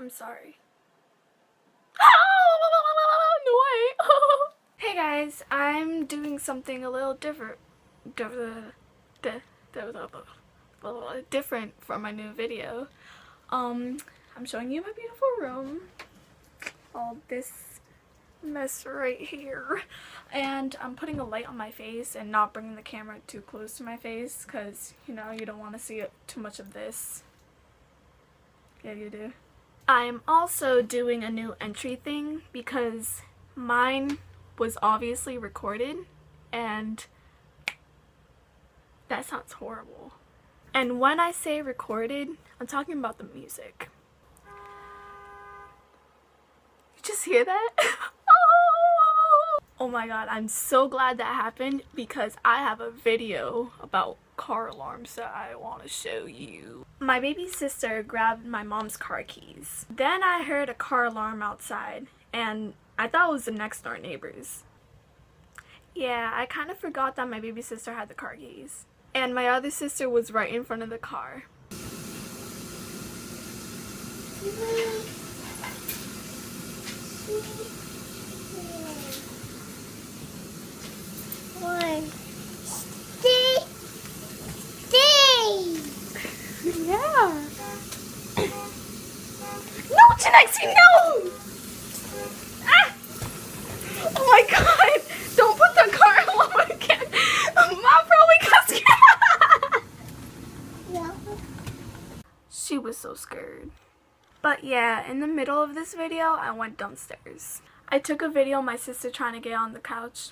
I'm sorry. No way. Hey guys, I'm doing something a little different from my new video. I'm showing you my beautiful room. All this mess right here. And I'm putting a light on my face and not bringing the camera too close to my face because, you know, you don't want to see too much of this. Yeah, you do. I'm also doing a new entry thing because mine was obviously recorded and that sounds horrible. And when I say recorded, I'm talking about the music. You just hear that? Oh my god, I'm so glad that happened because I have a video about car alarms that I want to show you. My baby sister grabbed my mom's car keys. Then I heard a car alarm outside and I thought it was the next door neighbors. Yeah, I kind of forgot that my baby sister had the car keys. And my other sister was right in front of the car. Yeah. No, Janexi, no! Ah! Oh my god! Don't put the car alarm again! Mom probably got scared! Yeah. She was so scared. But yeah, in the middle of this video, I went downstairs. I took a video of my sister trying to get on the couch.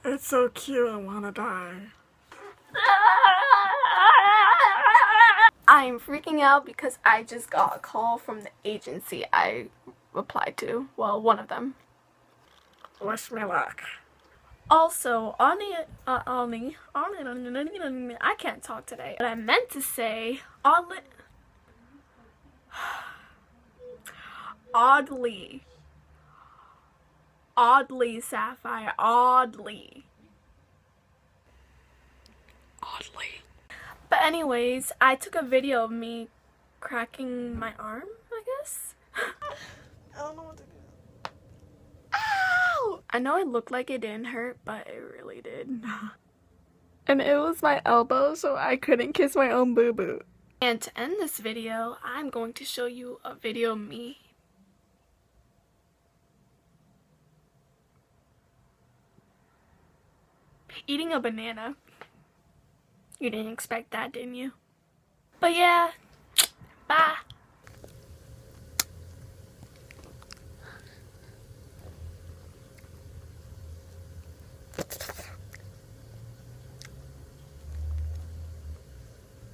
It's so cute, I wanna die. I'm freaking out because I just got a call from the agency I applied to. Well, one of them. Wish me luck. Also, I can't talk today. But I meant to say, oddly, Sapphire, oddly. But anyways, I took a video of me cracking my arm, I guess. I don't know what to do. Ow! I know it looked like it didn't hurt, but it really did. And it was my elbow, so I couldn't kiss my own boo-boo. And to end this video, I'm going to show you a video of me eating a banana. You didn't expect that, didn't you? But yeah, bye.